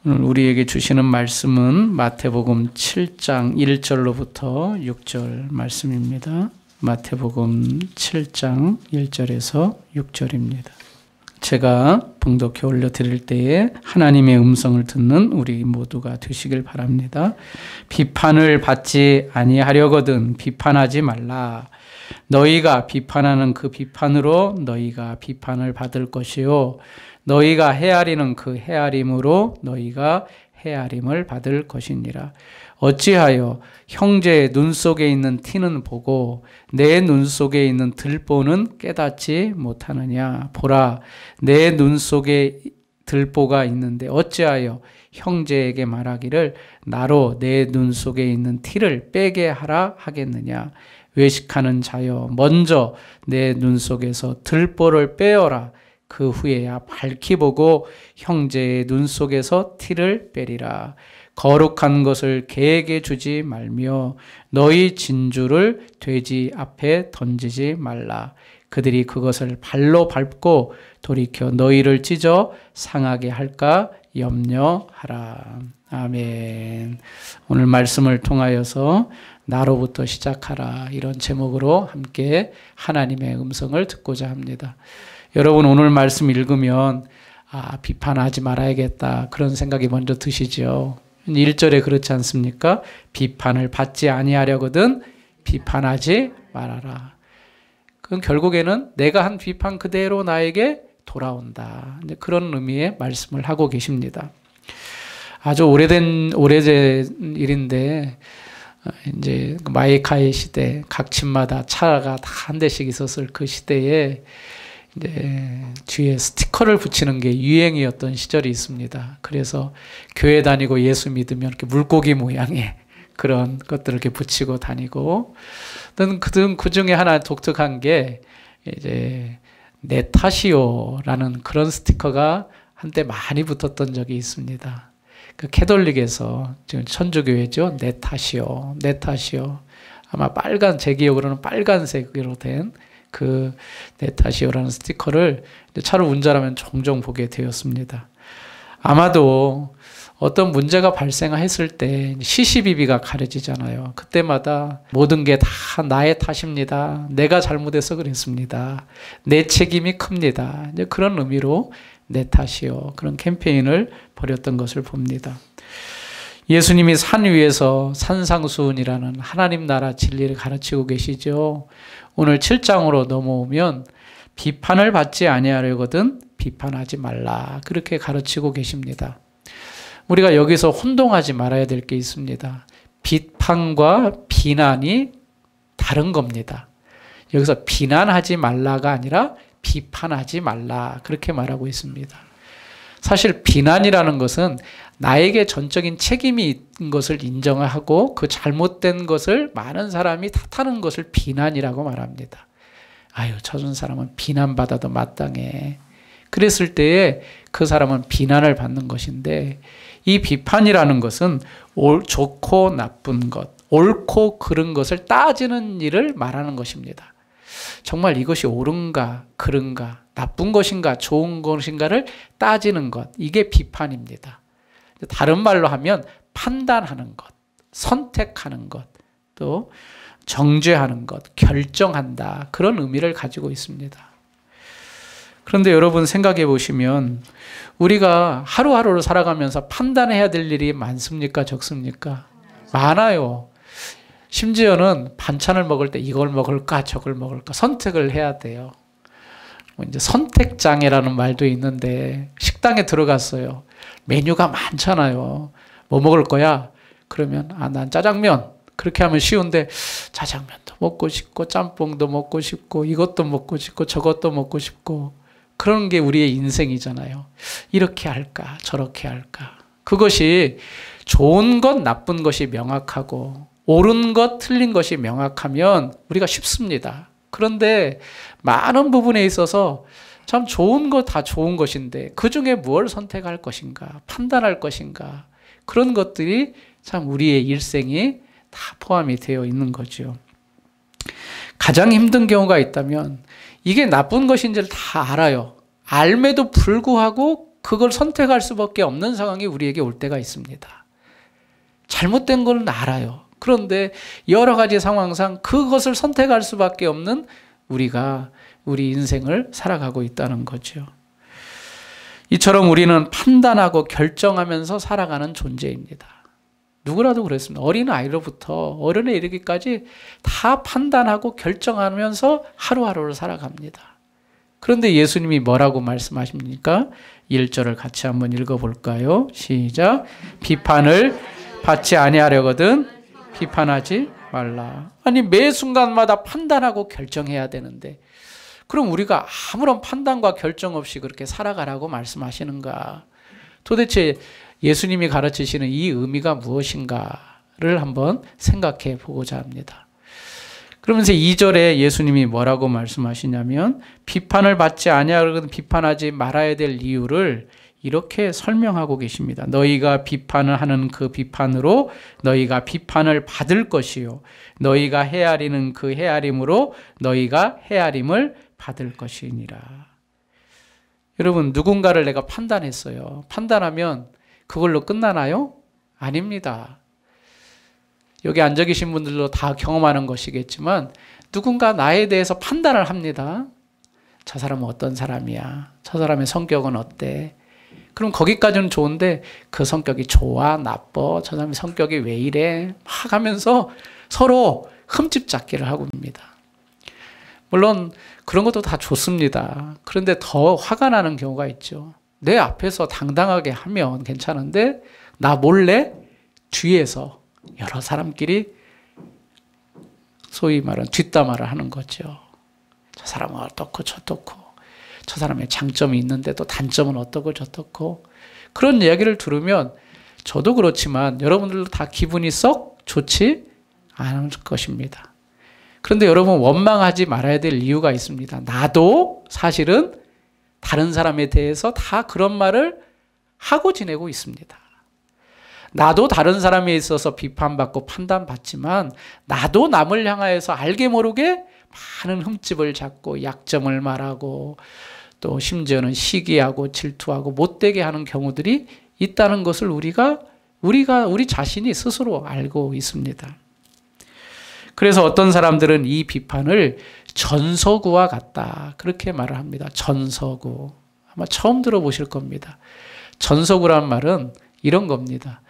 오늘 우리에게 주시는 말씀은 마태복음 7장 1절로부터 6절 말씀입니다. 마태복음 7장 1절에서 6절입니다. 제가 봉독해 올려드릴 때에 하나님의 음성을 듣는 우리 모두가 되시길 바랍니다. 비판을 받지 아니하려거든 비판하지 말라. 너희가 비판하는 그 비판으로 너희가 비판을 받을 것이요 너희가 헤아리는 그 헤아림으로 너희가 헤아림을 받을 것이니라. 어찌하여 형제의 눈 속에 있는 티는 보고 내 눈 속에 있는 들보는 깨닫지 못하느냐. 보라, 내 눈 속에 들보가 있는데 어찌하여 형제에게 말하기를 나로 내 눈 속에 있는 티를 빼게 하라 하겠느냐. 외식하는 자여, 먼저 내 눈 속에서 들보를 빼어라. 그 후에야 밝히 보고 형제의 눈 속에서 티를 빼리라. 거룩한 것을 개에게 주지 말며 너희 진주를 돼지 앞에 던지지 말라. 그들이 그것을 발로 밟고 돌이켜 너희를 찢어 상하게 할까 염려하라. 아멘. 오늘 말씀을 통하여서 나로부터 시작하라, 이런 제목으로 함께 하나님의 음성을 듣고자 합니다. 여러분, 오늘 말씀 읽으면 비판하지 말아야겠다, 그런 생각이 먼저 드시죠. 1절에 그렇지 않습니까? 비판을 받지 아니하려거든 비판하지 말아라. 그건 결국에는 내가 한 비판 그대로 나에게 돌아온다, 그런 의미의 말씀을 하고 계십니다. 아주 오래된 일인데, 이제 마이카의 시대, 각 집마다 차가 다 한 대씩 있었을 그 시대에 이제 뒤에 스티커를 붙이는 게 유행이었던 시절이 있습니다. 그래서 교회 다니고 예수 믿으면 이렇게 물고기 모양의 그런 것들을 이렇게 붙이고 다니고, 그 중에 하나 독특한 게 이제 내 탓이요라는 그런 스티커가 한때 많이 붙었던 적이 있습니다. 그 캐톨릭에서, 지금 천주교회죠, 내 탓이요, 내 탓이요. 아마 제 기억으로는 빨간색으로 된 그 내 탓이요라는 스티커를 차로 운전하면 종종 보게 되었습니다. 아마도 어떤 문제가 발생했을 때 시시비비가 가려지잖아요. 그때마다 모든 게 다 나의 탓입니다. 내가 잘못해서 그랬습니다. 내 책임이 큽니다. 이제 그런 의미로 내 탓이요, 그런 캠페인을 벌였던 것을 봅니다. 예수님이 산 위에서 산상수훈이라는 하나님 나라 진리를 가르치고 계시죠. 오늘 7장으로 넘어오면 비판을 받지 아니하려거든 비판하지 말라, 그렇게 가르치고 계십니다. 우리가 여기서 혼동하지 말아야 될 게 있습니다. 비판과 비난이 다른 겁니다. 여기서 비난하지 말라가 아니라 비판하지 말라, 그렇게 말하고 있습니다. 사실 비난이라는 것은 나에게 전적인 책임이 있는 것을 인정하고 그 잘못된 것을 많은 사람이 탓하는 것을 비난이라고 말합니다. 아유, 저런 사람은 비난받아도 마땅해. 그랬을 때에 그 사람은 비난을 받는 것인데, 이 비판이라는 것은 좋고 나쁜 것, 옳고 그른 것을 따지는 일을 말하는 것입니다. 정말 이것이 옳은가 그른가, 나쁜 것인가 좋은 것인가를 따지는 것, 이게 비판입니다. 다른 말로 하면 판단하는 것, 선택하는 것, 또 정죄하는 것, 결정한다, 그런 의미를 가지고 있습니다. 그런데 여러분 생각해 보시면 우리가 하루하루를 살아가면서 판단해야 될 일이 많습니까, 적습니까? 많아요. 심지어는 반찬을 먹을 때 이걸 먹을까 저걸 먹을까 선택을 해야 돼요. 이제 선택장애라는 말도 있는데, 식당에 들어갔어요. 메뉴가 많잖아요. 뭐 먹을 거야? 그러면 난 짜장면. 그렇게 하면 쉬운데, 짜장면도 먹고 싶고 짬뽕도 먹고 싶고 이것도 먹고 싶고 저것도 먹고 싶고, 그런 게 우리의 인생이잖아요. 이렇게 할까 저렇게 할까. 그것이 좋은 것 나쁜 것이 명확하고 옳은 것 틀린 것이 명확하면 우리가 쉽습니다. 그런데 많은 부분에 있어서 참 좋은 것 다 좋은 것인데 그 중에 무엇을 선택할 것인가, 판단할 것인가, 그런 것들이 참 우리의 일생이 다 포함이 되어 있는 거죠. 가장 힘든 경우가 있다면 이게 나쁜 것인지를 다 알아요. 알매도 불구하고 그걸 선택할 수밖에 없는 상황이 우리에게 올 때가 있습니다. 잘못된 건 알아요. 그런데 여러 가지 상황상 그것을 선택할 수밖에 없는 우리가 우리 인생을 살아가고 있다는 거죠. 이처럼 우리는 판단하고 결정하면서 살아가는 존재입니다. 누구라도 그랬습니다. 어린 아이로부터 어른에 이르기까지 다 판단하고 결정하면서 하루하루를 살아갑니다. 그런데 예수님이 뭐라고 말씀하십니까? 1절을 같이 한번 읽어볼까요? 시작. 비판을 받지 아니하려거든 비판하지 말라. 아니 매 순간마다 판단하고 결정해야 되는데 그럼 우리가 아무런 판단과 결정 없이 그렇게 살아가라고 말씀하시는가? 도대체 예수님이 가르치시는 이 의미가 무엇인가를 한번 생각해 보고자 합니다. 그러면서 2절에 예수님이 뭐라고 말씀하시냐면 비판을 받지 아니하거든 비판하지 말아야 될 이유를 이렇게 설명하고 계십니다. 너희가 비판을 하는 그 비판으로 너희가 비판을 받을 것이요 너희가 헤아리는 그 헤아림으로 너희가 헤아림을 받을 것이니라. 여러분 누군가를 내가 판단했어요. 판단하면 그걸로 끝나나요? 아닙니다. 여기 앉아 계신 분들도 다 경험하는 것이겠지만 누군가 나에 대해서 판단을 합니다. 저 사람은 어떤 사람이야? 저 사람의 성격은 어때? 그럼 거기까지는 좋은데 그 성격이 좋아? 나빠? 저 사람의 성격이 왜 이래? 막 하면서 서로 흠집 잡기를 하고 있습니다. 물론 그런 것도 다 좋습니다. 그런데 더 화가 나는 경우가 있죠. 내 앞에서 당당하게 하면 괜찮은데 나 몰래 뒤에서 여러 사람끼리 소위 말하는 뒷담화를 하는 거죠. 저 사람은 어떻고 저떻고 저 사람의 장점이 있는데도 단점은 어떻고 저떻고 그런 이야기를 들으면 저도 그렇지만 여러분들도 다 기분이 썩 좋지 않을 것입니다. 그런데 여러분 원망하지 말아야 될 이유가 있습니다. 나도 사실은 다른 사람에 대해서 다 그런 말을 하고 지내고 있습니다. 나도 다른 사람에 있어서 비판받고 판단받지만 나도 남을 향하여서 알게 모르게 많은 흠집을 잡고 약점을 말하고 또 심지어는 시기하고 질투하고 못되게 하는 경우들이 있다는 것을 우리 자신이 스스로 알고 있습니다. 그래서 어떤 사람들은 이 비판을 전서구와 같다 그렇게 말을 합니다. 전서구 아마 처음 들어보실 겁니다. 전서구란 말은 이런 겁니다.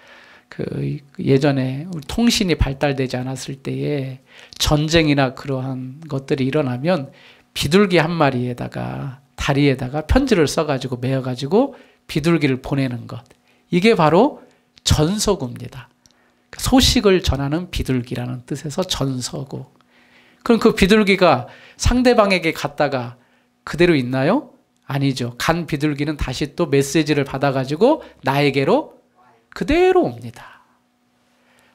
그 예전에 우리 통신이 발달되지 않았을 때에 전쟁이나 그러한 것들이 일어나면 비둘기 한 마리에다가 다리에다가 편지를 써가지고 메어가지고 비둘기를 보내는 것 이게 바로 전서구입니다. 소식을 전하는 비둘기라는 뜻에서 전서구. 그럼 그 비둘기가 상대방에게 갔다가 그대로 있나요? 아니죠. 간 비둘기는 다시 또 메시지를 받아가지고 나에게로 그대로 옵니다.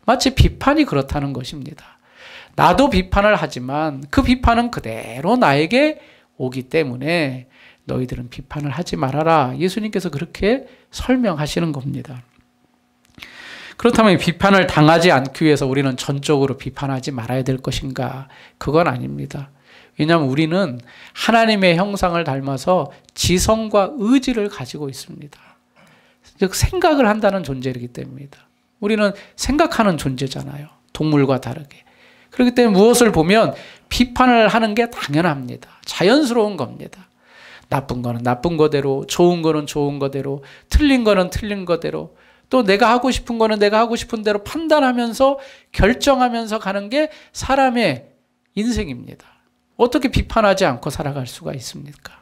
마치 비판이 그렇다는 것입니다. 나도 비판을 하지만 그 비판은 그대로 나에게 오기 때문에 너희들은 비판을 하지 말아라. 예수님께서 그렇게 설명하시는 겁니다. 그렇다면 비판을 당하지 않기 위해서 우리는 전적으로 비판하지 말아야 될 것인가? 그건 아닙니다. 왜냐하면 우리는 하나님의 형상을 닮아서 지성과 의지를 가지고 있습니다. 즉 생각을 한다는 존재이기 때문입니다. 우리는 생각하는 존재잖아요. 동물과 다르게. 그렇기 때문에 무엇을 보면 비판을 하는 게 당연합니다. 자연스러운 겁니다. 나쁜 거는 나쁜 거대로, 좋은 거는 좋은 거대로, 틀린 거는 틀린 거대로, 또 내가 하고 싶은 거는 내가 하고 싶은 대로 판단하면서 결정하면서 가는 게 사람의 인생입니다. 어떻게 비판하지 않고 살아갈 수가 있습니까?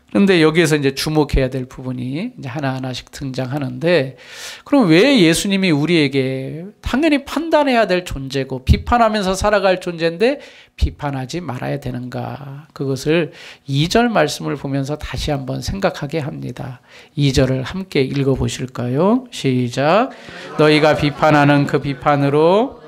그런데 여기에서 이제 주목해야 될 부분이 이제 하나하나씩 등장하는데, 그럼 왜 예수님이 우리에게 당연히 판단해야 될 존재고 비판하면서 살아갈 존재인데 비판하지 말아야 되는가? 그것을 2절 말씀을 보면서 다시 한번 생각하게 합니다. 2절을 함께 읽어보실까요? 시작. 너희가 비판하는 그 비판으로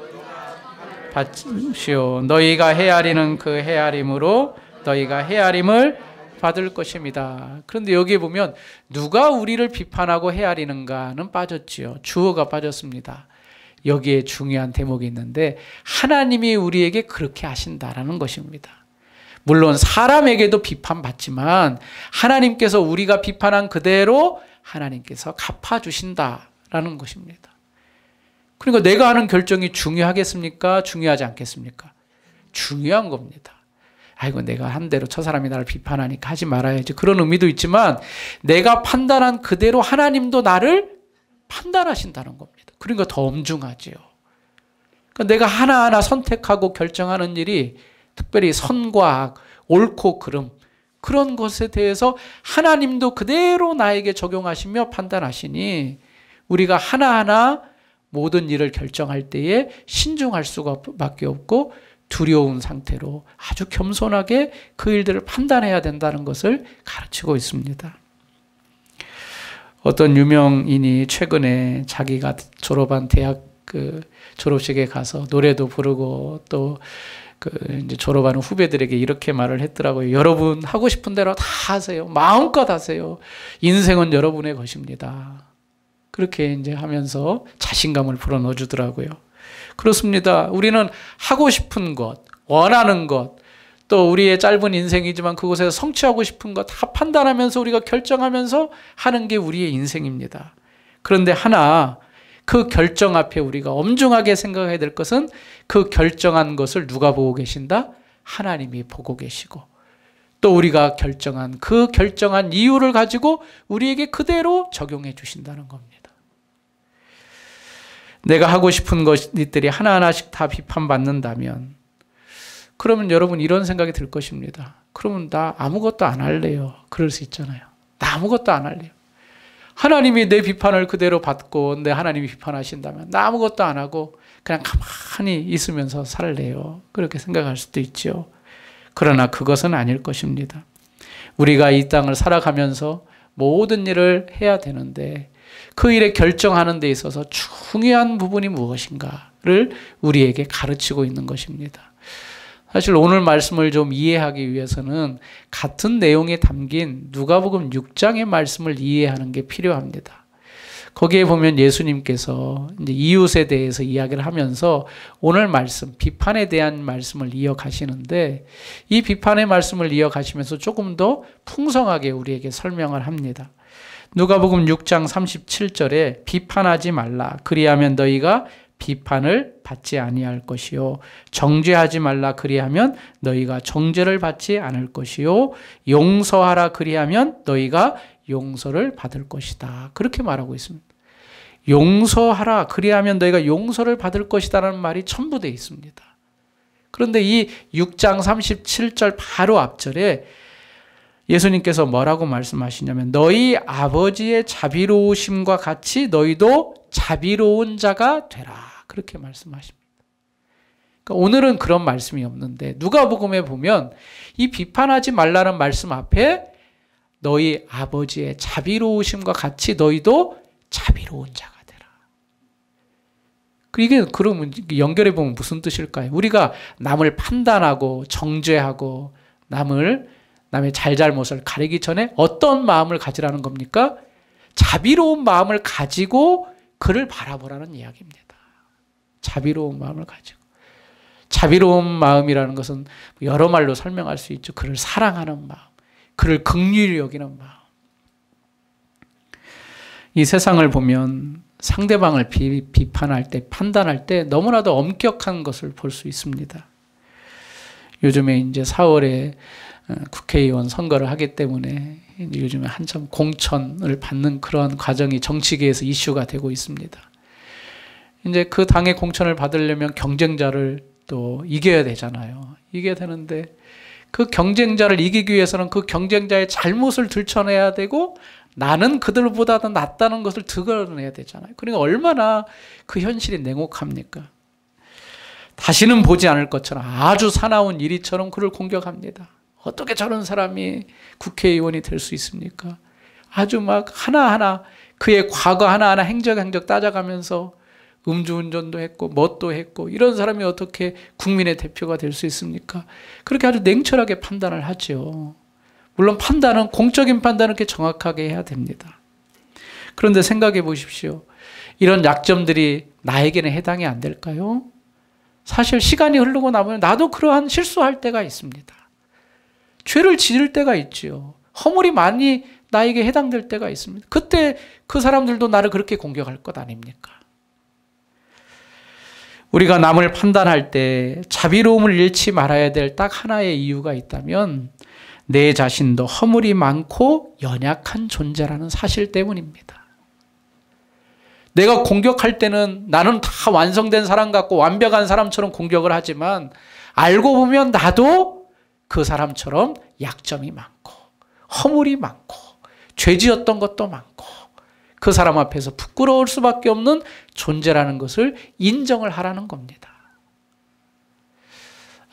받으시오. 너희가 헤아리는 그 헤아림으로 너희가 헤아림을 받을 것입니다. 그런데 여기에 보면 누가 우리를 비판하고 헤아리는가는 빠졌지요. 주어가 빠졌습니다. 여기에 중요한 대목이 있는데 하나님이 우리에게 그렇게 하신다라는 것입니다. 물론 사람에게도 비판받지만 하나님께서 우리가 비판한 그대로 하나님께서 갚아주신다라는 것입니다. 그러니까 내가 하는 결정이 중요하겠습니까? 중요하지 않겠습니까? 중요한 겁니다. 아이고, 내가 한 대로 저 사람이 나를 비판하니까 하지 말아야지. 그런 의미도 있지만 내가 판단한 그대로 하나님도 나를 판단하신다는 겁니다. 그러니까 더 엄중하지요. 그러니까 내가 하나하나 선택하고 결정하는 일이 특별히 선과 악, 옳고 그름, 그런 것에 대해서 하나님도 그대로 나에게 적용하시며 판단하시니 우리가 하나하나 모든 일을 결정할 때에 신중할 수밖에 없고 두려운 상태로 아주 겸손하게 그 일들을 판단해야 된다는 것을 가르치고 있습니다. 어떤 유명인이 최근에 자기가 졸업한 대학 졸업식에 가서 노래도 부르고 또 이제 졸업하는 후배들에게 이렇게 말을 했더라고요. 여러분 하고 싶은 대로 다 하세요. 마음껏 하세요. 인생은 여러분의 것입니다. 그렇게 이제 하면서 자신감을 불어넣어 주더라고요. 그렇습니다. 우리는 하고 싶은 것, 원하는 것, 또 우리의 짧은 인생이지만 그곳에서 성취하고 싶은 것 다 판단하면서 우리가 결정하면서 하는 게 우리의 인생입니다. 그런데 하나, 그 결정 앞에 우리가 엄중하게 생각해야 될 것은 그 결정한 것을 누가 보고 계신다? 하나님이 보고 계시고 또 우리가 결정한 그 결정한 이유를 가지고 우리에게 그대로 적용해 주신다는 겁니다. 내가 하고 싶은 것들이 하나하나씩 다 비판받는다면 그러면 여러분 이런 생각이 들 것입니다. 그러면 나 아무것도 안 할래요. 그럴 수 있잖아요. 나 아무것도 안 할래요. 하나님이 내 비판을 그대로 받고 내 하나님이 비판하신다면 나 아무것도 안 하고 그냥 가만히 있으면서 살래요. 그렇게 생각할 수도 있죠. 그러나 그것은 아닐 것입니다. 우리가 이 땅을 살아가면서 모든 일을 해야 되는데 그 일에 결정하는 데 있어서 중요한 부분이 무엇인가를 우리에게 가르치고 있는 것입니다. 사실 오늘 말씀을 좀 이해하기 위해서는 같은 내용에 담긴 누가복음 6장의 말씀을 이해하는 게 필요합니다. 거기에 보면 예수님께서 이제 이웃에 대해서 이야기를 하면서 오늘 말씀, 비판에 대한 말씀을 이어가시는데 이 비판의 말씀을 이어가시면서 조금 더 풍성하게 우리에게 설명을 합니다. 누가복음 6장 37절에 비판하지 말라. 그리하면 너희가 비판을 받지 아니할 것이요. 정죄하지 말라. 그리하면 너희가 정죄를 받지 않을 것이요. 용서하라. 그리하면 너희가 용서를 받을 것이다. 그렇게 말하고 있습니다. 용서하라. 그리하면 너희가 용서를 받을 것이다라는 말이 첨부되어 있습니다. 그런데 이 6장 37절 바로 앞절에 예수님께서 뭐라고 말씀하시냐면 너희 아버지의 자비로우심과 같이 너희도 자비로운 자가 되라. 그렇게 말씀하십니다. 그러니까 오늘은 그런 말씀이 없는데 누가복음에 보면 이 비판하지 말라는 말씀 앞에 너희 아버지의 자비로우심과 같이 너희도 자비로운 자가 되라. 이게 그러면 연결해 보면 무슨 뜻일까요? 우리가 남을 판단하고 정죄하고 남의 잘잘못을 가리기 전에 어떤 마음을 가지라는 겁니까? 자비로운 마음을 가지고 그를 바라보라는 이야기입니다. 자비로운 마음을 가지고. 자비로운 마음이라는 것은 여러 말로 설명할 수 있죠. 그를 사랑하는 마음, 그를 긍휼히 여기는 마음. 이 세상을 보면 상대방을 비판할 때, 판단할 때 너무나도 엄격한 것을 볼 수 있습니다. 요즘에 이제 4월에 국회의원 선거를 하기 때문에 요즘에 한참 공천을 받는 그런 과정이 정치계에서 이슈가 되고 있습니다. 이제 그 당의 공천을 받으려면 경쟁자를 또 이겨야 되잖아요. 이겨야 되는데 그 경쟁자를 이기기 위해서는 그 경쟁자의 잘못을 들춰내야 되고 나는 그들보다 더 낫다는 것을 드러내야 되잖아요. 그러니까 얼마나 그 현실이 냉혹합니까? 다시는 보지 않을 것처럼 아주 사나운 일이처럼 그를 공격합니다. 어떻게 저런 사람이 국회의원이 될 수 있습니까? 아주 막 하나하나 그의 과거 하나하나 행적 따져가면서 음주운전도 했고 뭣도 했고 이런 사람이 어떻게 국민의 대표가 될 수 있습니까? 그렇게 아주 냉철하게 판단을 하죠. 물론 판단은 공적인 판단은 이렇게 정확하게 해야 됩니다. 그런데 생각해 보십시오. 이런 약점들이 나에게는 해당이 안 될까요? 사실 시간이 흐르고 나면 나도 그러한 실수할 때가 있습니다. 죄를 지을 때가 있지요. 허물이 많이 나에게 해당될 때가 있습니다. 그때 그 사람들도 나를 그렇게 공격할 것 아닙니까? 우리가 남을 판단할 때 자비로움을 잃지 말아야 될 딱 하나의 이유가 있다면 내 자신도 허물이 많고 연약한 존재라는 사실 때문입니다. 내가 공격할 때는 나는 다 완성된 사람 같고 완벽한 사람처럼 공격을 하지만 알고 보면 나도 그 사람처럼 약점이 많고 허물이 많고 죄지었던 것도 많고 그 사람 앞에서 부끄러울 수밖에 없는 존재라는 것을 인정을 하라는 겁니다.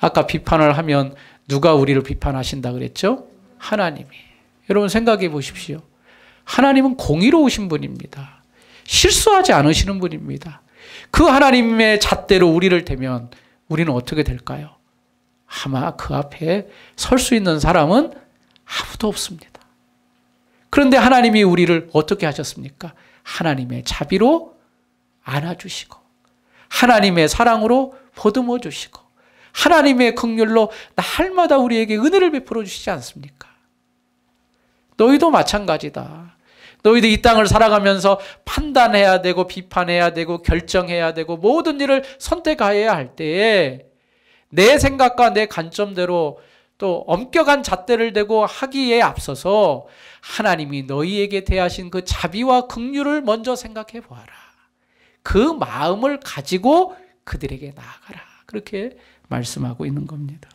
아까 비판을 하면 누가 우리를 비판하신다 그랬죠? 하나님이. 여러분 생각해 보십시오. 하나님은 공의로우신 분입니다. 실수하지 않으시는 분입니다. 그 하나님의 잣대로 우리를 대면 우리는 어떻게 될까요? 아마 그 앞에 설 수 있는 사람은 아무도 없습니다. 그런데 하나님이 우리를 어떻게 하셨습니까? 하나님의 자비로 안아주시고 하나님의 사랑으로 보듬어 주시고 하나님의 긍휼로 날마다 우리에게 은혜를 베풀어 주시지 않습니까? 너희도 마찬가지다. 너희도 이 땅을 살아가면서 판단해야 되고 비판해야 되고 결정해야 되고 모든 일을 선택해야 할 때에 내 생각과 내 관점대로 또 엄격한 잣대를 대고 하기에 앞서서 하나님이 너희에게 대하신 그 자비와 긍휼을 먼저 생각해 보아라. 그 마음을 가지고 그들에게 나아가라. 그렇게 말씀하고 있는 겁니다.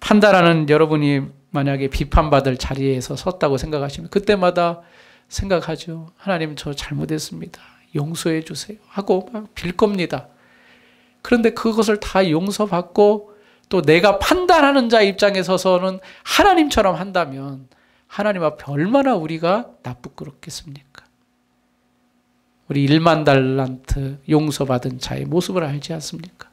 판단하는 여러분이 만약에 비판받을 자리에서 섰다고 생각하시면 그때마다 생각하죠. 하나님 저 잘못했습니다. 용서해 주세요. 하고 막 빌 겁니다. 그런데 그것을 다 용서받고 또 내가 판단하는 자 입장에 서서는 하나님처럼 한다면 하나님 앞에 얼마나 우리가 나쁘겠습니까? 우리 1만 달란트 용서받은 자의 모습을 알지 않습니까?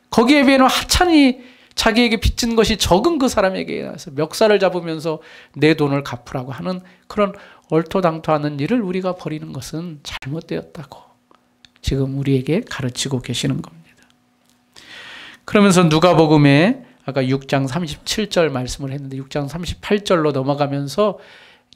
거기에 비해는 하찮이 자기에게 빚진 것이 적은 그 사람에게 멱살을 잡으면서 내 돈을 갚으라고 하는 그런 얼토당토하는 일을 우리가 벌이는 것은 잘못되었다고 지금 우리에게 가르치고 계시는 겁니다. 그러면서 누가복음에 아까 6장 37절 말씀을 했는데 6장 38절로 넘어가면서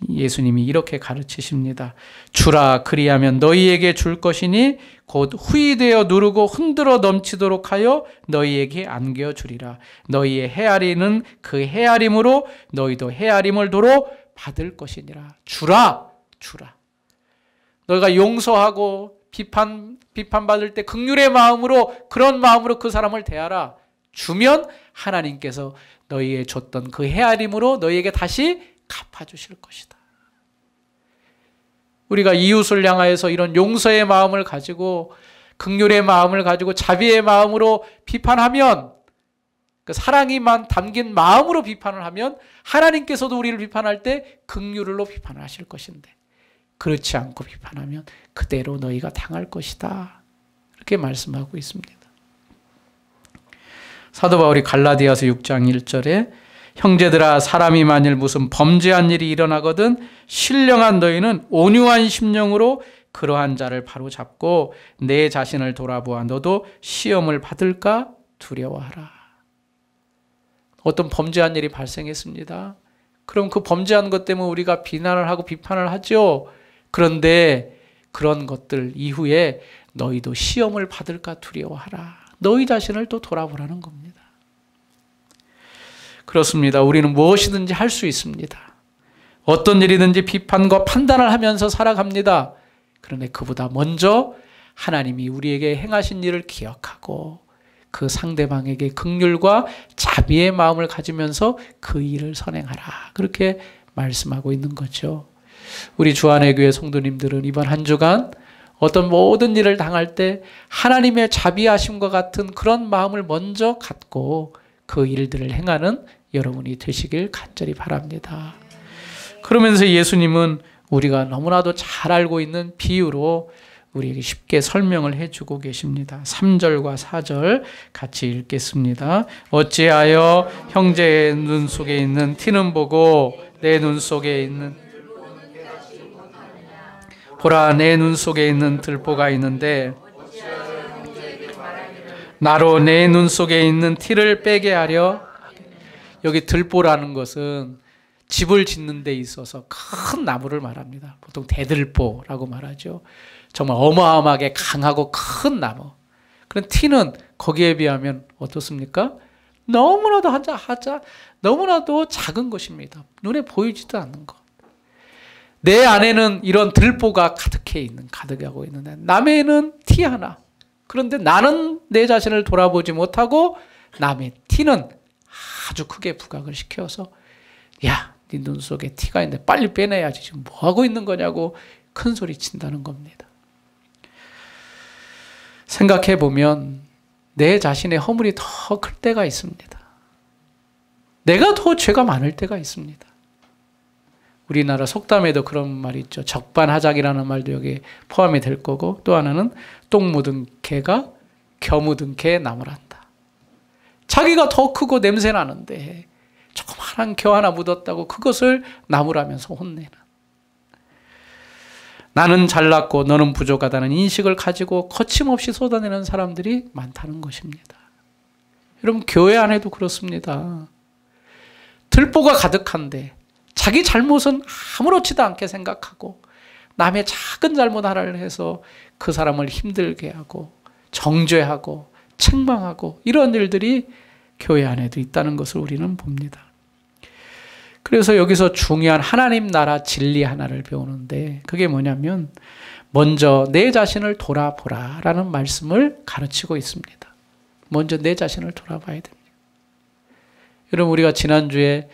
예수님이 이렇게 가르치십니다. 주라 그리하면 너희에게 줄 것이니 곧 후이되어 누르고 흔들어 넘치도록 하여 너희에게 안겨주리라. 너희의 헤아리는 그 헤아림으로 너희도 헤아림을 도로 받을 것이니라. 주라. 너희가 용서하고 비판받을 때 긍휼의 마음으로 그런 마음으로 그 사람을 대하라. 주면 하나님께서 너희에 줬던 그 헤아림으로 너희에게 다시 갚아주실 것이다. 우리가 이웃을 향하여서 이런 용서의 마음을 가지고 긍휼의 마음을 가지고 자비의 마음으로 비판하면 그 사랑이만 담긴 마음으로 비판을 하면 하나님께서도 우리를 비판할 때 긍휼로 비판을 하실 것인데 그렇지 않고 비판하면 그대로 너희가 당할 것이다. 이렇게 말씀하고 있습니다. 사도 바울이 갈라디아서 6장 1절에 형제들아 사람이 만일 무슨 범죄한 일이 일어나거든 신령한 너희는 온유한 심령으로 그러한 자를 바로잡고 내 자신을 돌아보아 너도 시험을 받을까 두려워하라. 어떤 범죄한 일이 발생했습니다. 그럼 그 범죄한 것 때문에 우리가 비난을 하고 비판을 하죠. 그런데 그런 것들 이후에 너희도 시험을 받을까 두려워하라. 너희 자신을 또 돌아보라는 겁니다. 그렇습니다. 우리는 무엇이든지 할 수 있습니다. 어떤 일이든지 비판과 판단을 하면서 살아갑니다. 그런데 그보다 먼저 하나님이 우리에게 행하신 일을 기억하고 그 상대방에게 긍휼과 자비의 마음을 가지면서 그 일을 선행하라. 그렇게 말씀하고 있는 거죠. 우리 주안의 교회 성도님들은 이번 한 주간 어떤 모든 일을 당할 때 하나님의 자비하심과 같은 그런 마음을 먼저 갖고 그 일들을 행하는 여러분이 되시길 간절히 바랍니다. 그러면서 예수님은 우리가 너무나도 잘 알고 있는 비유로 우리에게 쉽게 설명을 해주고 계십니다. 3절과 4절 같이 읽겠습니다. 어찌하여 형제의 눈 속에 있는 티는 보고 내 눈 속에 있는 보라 내 눈 속에 있는 들보가 있는데 나로 내 눈 속에 있는 티를 빼게 하려 여기 들보라는 것은 집을 짓는 데 있어서 큰 나무를 말합니다. 보통 대들보라고 말하죠. 정말 어마어마하게 강하고 큰 나무. 그런 티는 거기에 비하면 어떻습니까? 너무나도 너무나도 작은 것입니다. 눈에 보이지도 않는 것. 내 안에는 이런 들보가 가득하고 있는데 남에는 티 하나. 그런데 나는 내 자신을 돌아보지 못하고 남의 티는 아주 크게 부각을 시켜서 야, 네 눈 속에 티가 있는데 빨리 빼내야지. 지금 뭐 하고 있는 거냐고 큰 소리 친다는 겁니다. 생각해 보면 내 자신의 허물이 더 클 때가 있습니다. 내가 더 죄가 많을 때가 있습니다. 우리나라 속담에도 그런 말이 있죠. 적반하장이라는 말도 여기에 포함이 될 거고, 또 하나는 똥 묻은 개가 겨 묻은 개에 나무란다. 자기가 더 크고 냄새 나는데 조그마한 겨 하나 묻었다고 그것을 나무라면서 혼내는. 나는 잘났고 너는 부족하다는 인식을 가지고 거침없이 쏟아내는 사람들이 많다는 것입니다. 여러분, 교회 안에도 그렇습니다. 들보가 가득한데 자기 잘못은 아무렇지도 않게 생각하고 남의 작은 잘못 하나를 해서 그 사람을 힘들게 하고 정죄하고 책망하고 이런 일들이 교회 안에도 있다는 것을 우리는 봅니다. 그래서 여기서 중요한 하나님 나라 진리 하나를 배우는데 그게 뭐냐면 먼저 내 자신을 돌아보라 라는 말씀을 가르치고 있습니다. 먼저 내 자신을 돌아봐야 됩니다. 여러분, 우리가 지난주에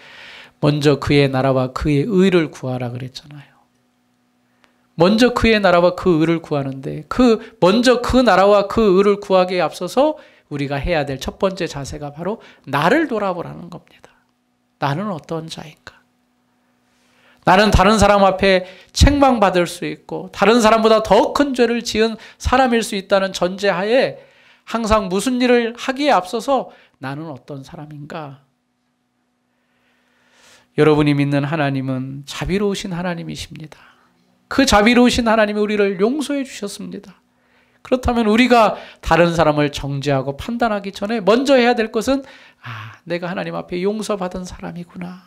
먼저 그의 나라와 그의 의를 구하라 그랬잖아요. 먼저 그의 나라와 그 의를 구하는데 먼저 그 나라와 그 의를 구하기에 앞서서 우리가 해야 될 첫 번째 자세가 바로 나를 돌아보라는 겁니다. 나는 어떤 자인가? 나는 다른 사람 앞에 책망받을 수 있고 다른 사람보다 더 큰 죄를 지은 사람일 수 있다는 전제하에 항상 무슨 일을 하기에 앞서서 나는 어떤 사람인가? 여러분이 믿는 하나님은 자비로우신 하나님이십니다. 그 자비로우신 하나님이 우리를 용서해 주셨습니다. 그렇다면 우리가 다른 사람을 정죄하고 판단하기 전에 먼저 해야 될 것은 내가 하나님 앞에 용서받은 사람이구나.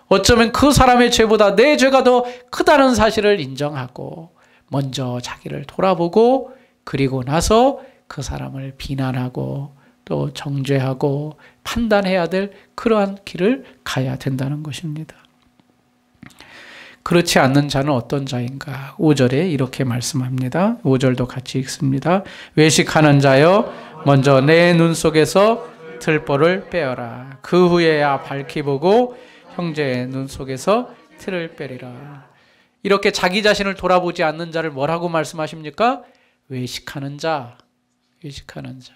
어쩌면 그 사람의 죄보다 내 죄가 더 크다는 사실을 인정하고 먼저 자기를 돌아보고 그리고 나서 그 사람을 비난하고 또 정죄하고 판단해야 될 그러한 길을 가야 된다는 것입니다. 그렇지 않는 자는 어떤 자인가? 5절에 이렇게 말씀합니다. 5절도 같이 읽습니다. 외식하는 자여 먼저 내 눈 속에서 들보를 빼어라. 그 후에야 밝히 보고 형제의 눈 속에서 틀을 빼리라. 이렇게 자기 자신을 돌아보지 않는 자를 뭐라고 말씀하십니까? 외식하는 자. 외식하는 자.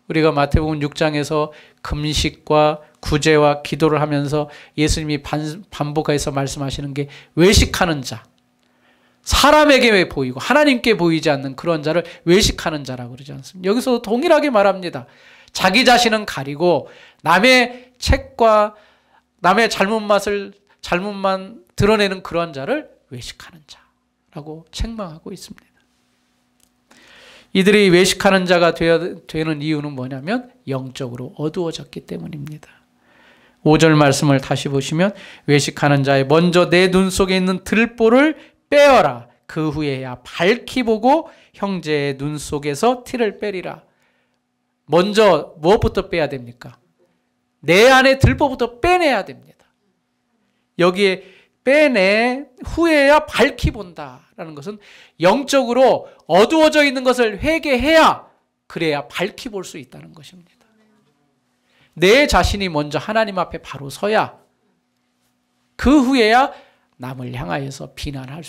우리가 마태복음 6장에서 금식과 구제와 기도를 하면서 예수님이 반복해서 말씀하시는 게 외식하는 자. 사람에게 보이고 하나님께 보이지 않는 그런 자를 외식하는 자라고 그러지 않습니까? 여기서 동일하게 말합니다. 자기 자신은 가리고 남의 책과 남의 잘못만 드러내는 그런 자를 외식하는 자라고 책망하고 있습니다. 이들이 외식하는 자가 되는 이유는 뭐냐면 영적으로 어두워졌기 때문입니다. 5절 말씀을 다시 보시면 외식하는 자의 먼저 내 눈 속에 있는 들보를 빼어라. 그 후에야 밝히 보고 형제의 눈 속에서 티를 빼리라. 먼저 무엇부터 빼야 됩니까? 내 안에 들보부터 빼내야 됩니다. 여기에 빼내 후에야 밝히 본다라는 것은 영적으로 어두워져 있는 것을 회개해야 그래야 밝히 볼 수 있다는 것입니다. 내 자신이 먼저 하나님 앞에 바로 서야 그 후에야 남을 향하여서 비판할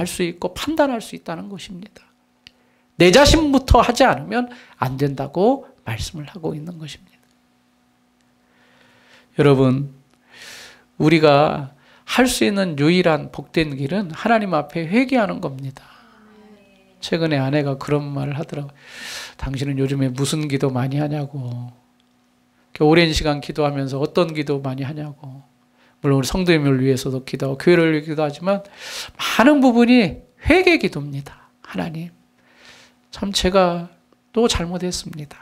수 있고 판단할 수 있다는 것입니다. 내 자신부터 하지 않으면 안 된다고 말씀을 하고 있는 것입니다. 여러분, 우리가 할 수 있는 유일한 복된 길은 하나님 앞에 회개하는 겁니다. 최근에 아내가 그런 말을 하더라고요. 당신은 요즘에 무슨 기도 많이 하냐고. 오랜 시간 기도하면서 어떤 기도 많이 하냐고. 물론 우리 성도님을 위해서도 기도하고 교회를 위해 기도하지만 많은 부분이 회개 기도입니다. 하나님, 참 제가 또 잘못했습니다.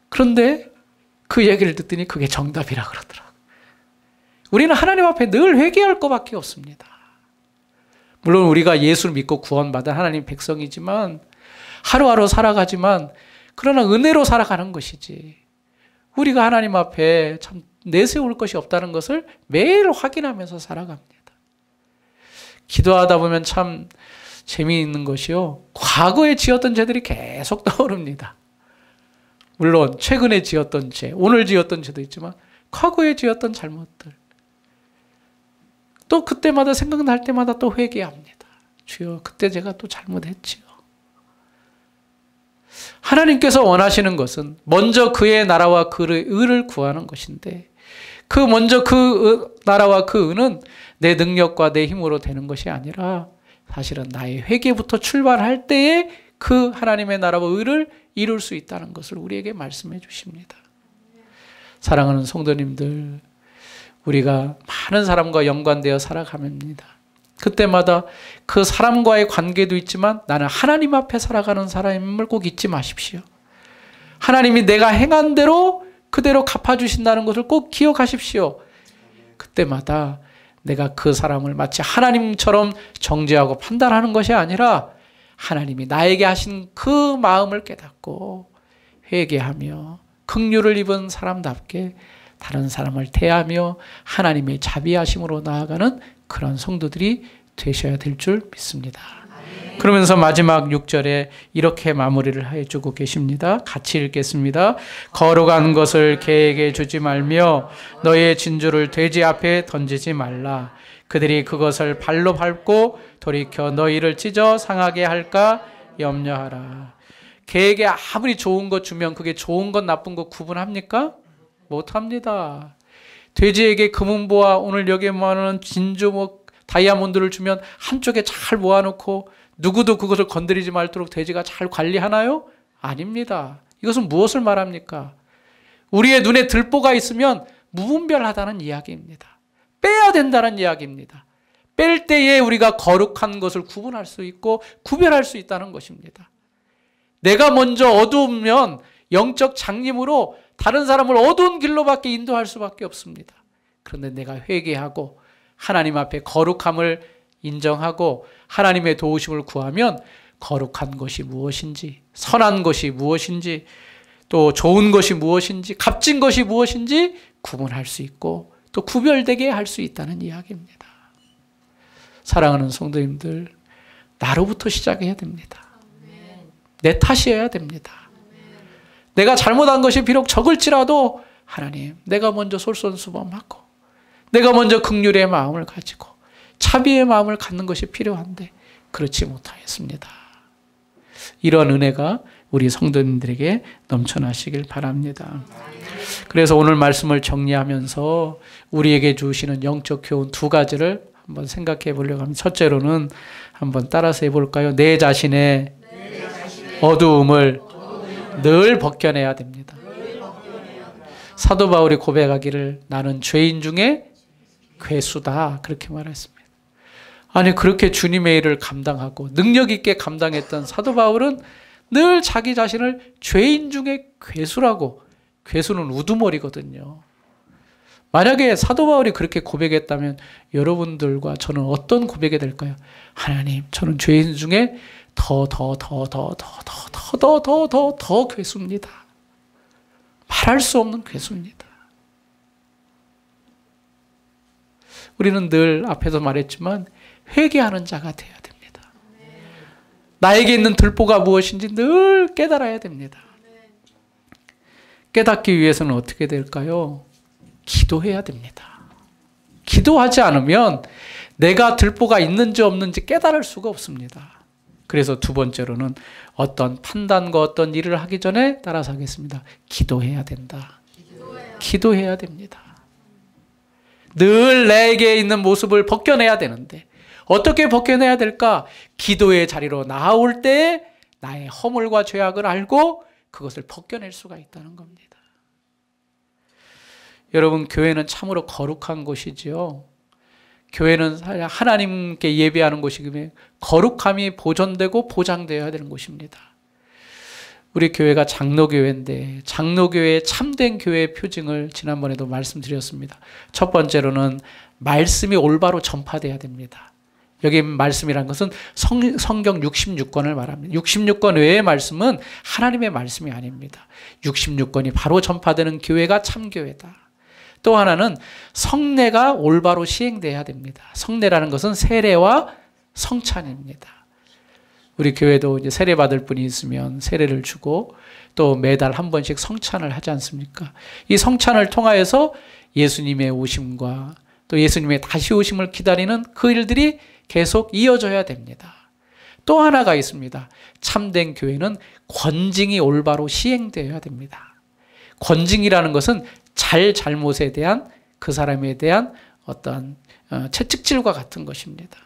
그런데 그 얘기를 듣더니 그게 정답이라 그러더라고요. 우리는 하나님 앞에 늘 회개할 것밖에 없습니다. 물론 우리가 예수를 믿고 구원받은 하나님 백성이지만 하루하루 살아가지만 그러나 은혜로 살아가는 것이지 우리가 하나님 앞에 참 내세울 것이 없다는 것을 매일 확인하면서 살아갑니다. 기도하다 보면 참 재미있는 것이요. 과거에 지었던 죄들이 계속 떠오릅니다. 물론 최근에 지었던 죄, 오늘 지었던 죄도 있지만 과거에 지었던 잘못들. 또 그때마다 생각날 때마다 또 회개합니다. 주여, 그때 제가 또 잘못했지요. 하나님께서 원하시는 것은 먼저 그의 나라와 그의 의를 구하는 것인데 먼저 그 나라와 그 의는 내 능력과 내 힘으로 되는 것이 아니라 사실은 나의 회개부터 출발할 때에 그 하나님의 나라와 의를 이룰 수 있다는 것을 우리에게 말씀해 주십니다. 사랑하는 성도님들, 우리가 많은 사람과 연관되어 살아갑니다. 그때마다 그 사람과의 관계도 있지만 나는 하나님 앞에 살아가는 사람임을 꼭 잊지 마십시오. 하나님이 내가 행한 대로 그대로 갚아주신다는 것을 꼭 기억하십시오. 그때마다 내가 그 사람을 마치 하나님처럼 정죄하고 판단하는 것이 아니라 하나님이 나에게 하신 그 마음을 깨닫고 회개하며 긍휼을 입은 사람답게 다른 사람을 대하며 하나님의 자비하심으로 나아가는 그런 성도들이 되셔야 될 줄 믿습니다. 그러면서 마지막 6절에 이렇게 마무리를 해주고 계십니다. 같이 읽겠습니다. 거룩한 것을 개에게 주지 말며 너의 진주를 돼지 앞에 던지지 말라. 그들이 그것을 발로 밟고 돌이켜 너희를 찢어 상하게 할까 염려하라. 개에게 아무리 좋은 것 주면 그게 좋은 것 나쁜 것 구분합니까? 못합니다. 돼지에게 금은보화 오늘 여기에 모아놓은 진주 다이아몬드를 주면 한쪽에 잘 모아놓고 누구도 그것을 건드리지 말도록 돼지가 잘 관리하나요? 아닙니다. 이것은 무엇을 말합니까? 우리의 눈에 들보가 있으면 무분별하다는 이야기입니다. 빼야 된다는 이야기입니다. 뺄 때에 우리가 거룩한 것을 구분할 수 있고 구별할 수 있다는 것입니다. 내가 먼저 어두우면 영적 장님으로 다른 사람을 어두운 길로밖에 인도할 수밖에 없습니다. 그런데 내가 회개하고 하나님 앞에 거룩함을 인정하고 하나님의 도우심을 구하면 거룩한 것이 무엇인지, 선한 것이 무엇인지, 또 좋은 것이 무엇인지, 값진 것이 무엇인지 구분할 수 있고 또 구별되게 할 수 있다는 이야기입니다. 사랑하는 성도님들, 나로부터 시작해야 됩니다. 내 탓이어야 됩니다. 내가 잘못한 것이 비록 적을지라도 하나님, 내가 먼저 솔선수범하고 내가 먼저 긍휼의 마음을 가지고 자비의 마음을 갖는 것이 필요한데 그렇지 못하였습니다. 이런 은혜가 우리 성도님들에게 넘쳐나시길 바랍니다. 그래서 오늘 말씀을 정리하면서 우리에게 주시는 영적 교훈 두 가지를 한번 생각해 보려고 합니다. 첫째로는 한번 따라서 해볼까요? 내 자신의 어두움을 늘 벗겨내야 됩니다. 사도 바울이 고백하기를 나는 죄인 중에 괴수다 그렇게 말했습니다. 아니 그렇게 주님의 일을 감당하고 능력 있게 감당했던 사도 바울은 늘 자기 자신을 죄인 중에 괴수라고, 괴수는 우두머리거든요. 만약에 사도 바울이 그렇게 고백했다면 여러분들과 저는 어떤 고백이 될까요? 하나님, 저는 죄인 중에 더 괴수입니다. 말할 수 없는 괴수입니다. 우리는 늘 앞에서 말했지만 회개하는 자가 되어야 됩니다. 나에게 있는 들보가 무엇인지 늘 깨달아야 됩니다. 깨닫기 위해서는 어떻게 될까요? 기도해야 됩니다. 기도하지 않으면 내가 들보가 있는지 없는지 깨달을 수가 없습니다. 그래서 두 번째로는 어떤 판단과 어떤 일을 하기 전에 따라서 하겠습니다. 기도해야 된다. 기도해야 됩니다. 늘 내게 있는 모습을 벗겨내야 되는데 어떻게 벗겨내야 될까? 기도의 자리로 나아올 때 나의 허물과 죄악을 알고 그것을 벗겨낼 수가 있다는 겁니다. 여러분, 교회는 참으로 거룩한 곳이지요. 교회는 하나님께 예배하는 곳이기 때문에 거룩함이 보존되고 보장되어야 되는 곳입니다. 우리 교회가 장로교회인데 장로교회의 참된 교회의 표징을 지난번에도 말씀드렸습니다. 첫 번째로는 말씀이 올바로 전파돼야 됩니다. 여기 말씀이란 것은 성경 66권을 말합니다. 66권 외의 말씀은 하나님의 말씀이 아닙니다. 66권이 바로 전파되는 교회가 참교회다. 또 하나는 성례가 올바로 시행돼야 됩니다. 성례라는 것은 세례와 성찬입니다. 우리 교회도 이제 세례 받을 분이 있으면 세례를 주고 또 매달 한 번씩 성찬을 하지 않습니까? 이 성찬을 통하여서 예수님의 오심과 또 예수님의 다시 오심을 기다리는 그 일들이 계속 이어져야 됩니다. 또 하나가 있습니다. 참된 교회는 권징이 올바로 시행되어야 됩니다. 권징이라는 것은 잘못에 대한 그 사람에 대한 어떤 채찍질과 같은 것입니다.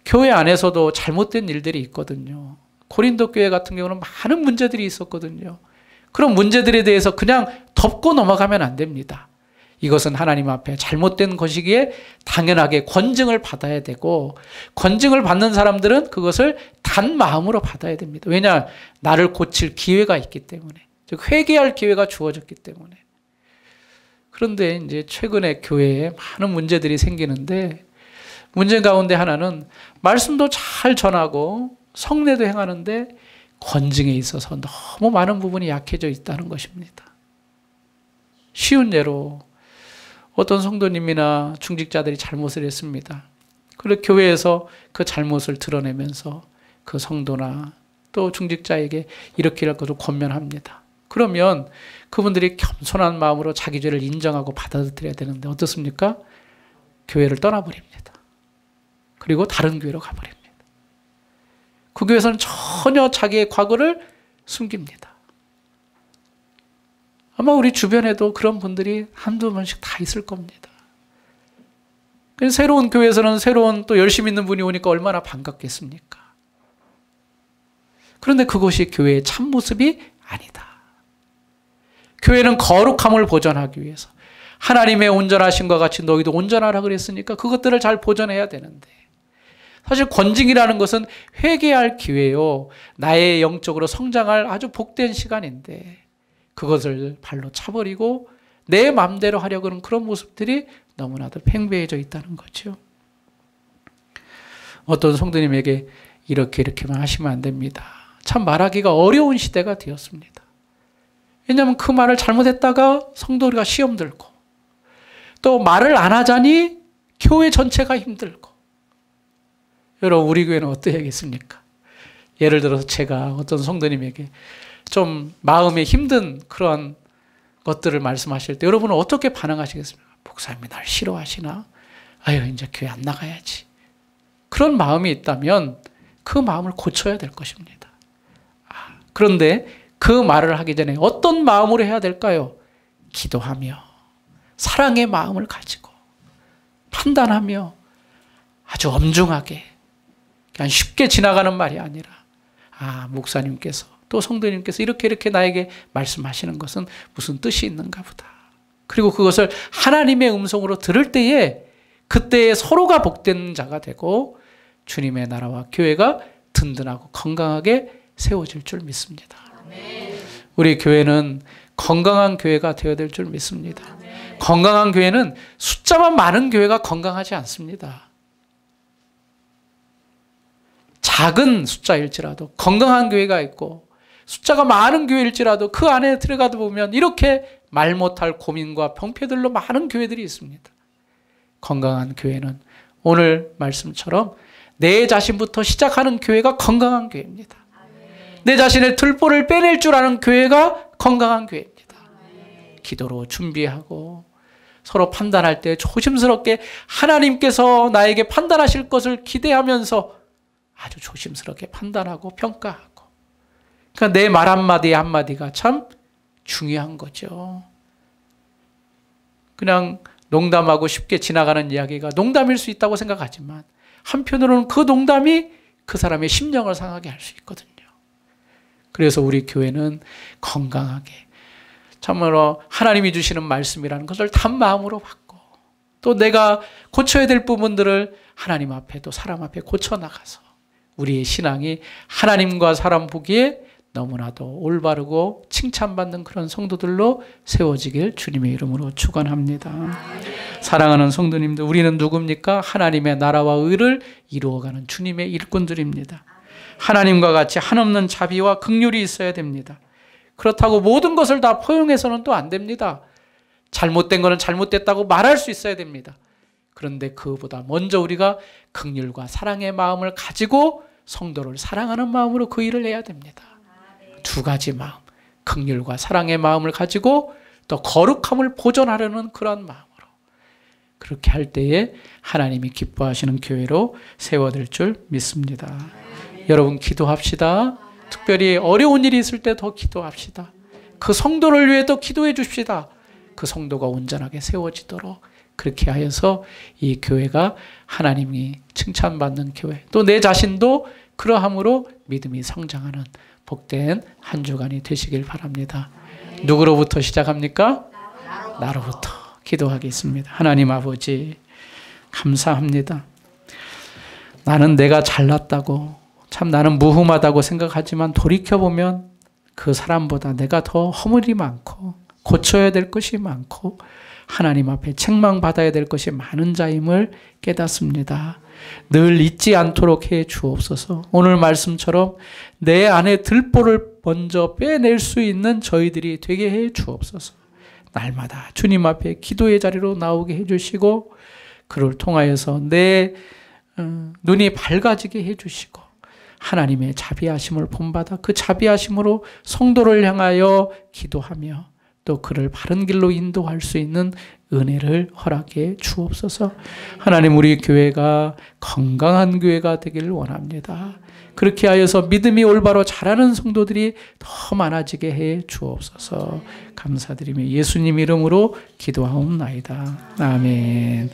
교회 안에서도 잘못된 일들이 있거든요. 고린도 교회 같은 경우는 많은 문제들이 있었거든요. 그런 문제들에 대해서 그냥 덮고 넘어가면 안 됩니다. 이것은 하나님 앞에 잘못된 것이기에 당연하게 권징을 받아야 되고, 권징을 받는 사람들은 그것을 단 마음으로 받아야 됩니다. 왜냐? 나를 고칠 기회가 있기 때문에, 즉 회개할 기회가 주어졌기 때문에. 그런데 이제 최근에 교회에 많은 문제들이 생기는데, 문제 가운데 하나는 말씀도 잘 전하고 성례도 행하는데 권징에 있어서 너무 많은 부분이 약해져 있다는 것입니다. 쉬운 예로 어떤 성도님이나 중직자들이 잘못을 했습니다. 그리고 교회에서 그 잘못을 드러내면서 그 성도나 또 중직자에게 이렇게 할 것을 권면합니다. 그러면 그분들이 겸손한 마음으로 자기 죄를 인정하고 받아들여야 되는데 어떻습니까? 교회를 떠나버립니다. 그리고 다른 교회로 가버립니다. 그 교회에서는 전혀 자기의 과거를 숨깁니다. 아마 우리 주변에도 그런 분들이 한두 번씩 다 있을 겁니다. 새로운 교회에서는 새로운 또 열심히 있는 분이 오니까 얼마나 반갑겠습니까? 그런데 그것이 교회의 참모습이 아니다. 교회는 거룩함을 보존하기 위해서 하나님의 온전하심과 같이 너희도 온전하라 그랬으니까 그것들을 잘 보존해야 되는데, 사실 권징이라는 것은 회개할 기회요, 나의 영적으로 성장할 아주 복된 시간인데 그것을 발로 차버리고 내 마음대로 하려고 하는 그런 모습들이 너무나도 팽배해져 있다는 거죠. 어떤 성도님에게 이렇게만 하시면 안 됩니다. 참 말하기가 어려운 시대가 되었습니다. 왜냐하면 그 말을 잘못했다가 성도가 시험 들고, 또 말을 안 하자니 교회 전체가 힘들고. 여러분, 우리 교회는 어떠해야겠습니까? 예를 들어서 제가 어떤 성도님에게 좀 마음에 힘든 그런 것들을 말씀하실 때 여러분은 어떻게 반응하시겠습니까? 목사님이 날 싫어하시나? 아유, 이제 교회 안 나가야지. 그런 마음이 있다면 그 마음을 고쳐야 될 것입니다. 그런데 그 말을 하기 전에 어떤 마음으로 해야 될까요? 기도하며 사랑의 마음을 가지고 판단하며 아주 엄중하게, 그냥 쉽게 지나가는 말이 아니라, 목사님께서 또 성도님께서 이렇게 나에게 말씀하시는 것은 무슨 뜻이 있는가 보다. 그리고 그것을 하나님의 음성으로 들을 때에 그때에 서로가 복된 자가 되고 주님의 나라와 교회가 든든하고 건강하게 세워질 줄 믿습니다. 우리 교회는 건강한 교회가 되어야 될 줄 믿습니다. 건강한 교회는 숫자만 많은 교회가 건강하지 않습니다. 작은 숫자일지라도 건강한 교회가 있고, 숫자가 많은 교회일지라도 그 안에 들어가다 보면 이렇게 말 못할 고민과 병폐들로 많은 교회들이 있습니다. 건강한 교회는 오늘 말씀처럼 내 자신부터 시작하는 교회가 건강한 교회입니다. 내 자신의 들보를 빼낼 줄 아는 교회가 건강한 교회입니다. 기도로 준비하고 서로 판단할 때 조심스럽게 하나님께서 나에게 판단하실 것을 기대하면서 아주 조심스럽게 판단하고 평가하고, 그러니까 내 말 한마디 한마디가 참 중요한 거죠. 그냥 농담하고 쉽게 지나가는 이야기가 농담일 수 있다고 생각하지만 한편으로는 그 농담이 그 사람의 심령을 상하게 할 수 있거든요. 그래서 우리 교회는 건강하게 참으로 하나님이 주시는 말씀이라는 것을 단 마음으로 받고, 또 내가 고쳐야 될 부분들을 하나님 앞에 또 사람 앞에 고쳐나가서 우리의 신앙이 하나님과 사람 보기에 너무나도 올바르고 칭찬받는 그런 성도들로 세워지길 주님의 이름으로 축원합니다. 사랑하는 성도님들, 우리는 누굽니까? 하나님의 나라와 의를 이루어가는 주님의 일꾼들입니다. 하나님과 같이 한없는 자비와 긍휼이 있어야 됩니다. 그렇다고 모든 것을 다 포용해서는 또 안 됩니다. 잘못된 거는 잘못됐다고 말할 수 있어야 됩니다. 그런데 그보다 먼저 우리가 긍휼과 사랑의 마음을 가지고 성도를 사랑하는 마음으로 그 일을 해야 됩니다. 두 가지 마음, 긍휼과 사랑의 마음을 가지고 또 거룩함을 보존하려는 그런 마음으로 그렇게 할 때에 하나님이 기뻐하시는 교회로 세워질 줄 믿습니다. 여러분 기도합시다. 특별히 어려운 일이 있을 때 더 기도합시다. 그 성도를 위해 또 기도해 줍시다. 그 성도가 온전하게 세워지도록 그렇게 하여서 이 교회가 하나님이 칭찬받는 교회, 또 내 자신도 그러함으로 믿음이 성장하는 복된 한 주간이 되시길 바랍니다. 누구로부터 시작합니까? 나로부터 기도하겠습니다. 하나님 아버지 감사합니다. 나는 내가 잘났다고, 참 나는 무흠하다고 생각하지만 돌이켜보면 그 사람보다 내가 더 허물이 많고 고쳐야 될 것이 많고 하나님 앞에 책망받아야 될 것이 많은 자임을 깨닫습니다. 늘 잊지 않도록 해 주옵소서. 오늘 말씀처럼 내 안에 들보를 먼저 빼낼 수 있는 저희들이 되게 해 주옵소서. 날마다 주님 앞에 기도의 자리로 나오게 해 주시고 그를 통하여서 내 눈이 밝아지게 해 주시고 하나님의 자비하심을 본받아 그 자비하심으로 성도를 향하여 기도하며 또 그를 바른 길로 인도할 수 있는 은혜를 허락해 주옵소서. 하나님, 우리 교회가 건강한 교회가 되기를 원합니다. 그렇게 하여서 믿음이 올바로 자라는 성도들이 더 많아지게 해 주옵소서. 감사드리며 예수님 이름으로 기도하옵나이다. 아멘.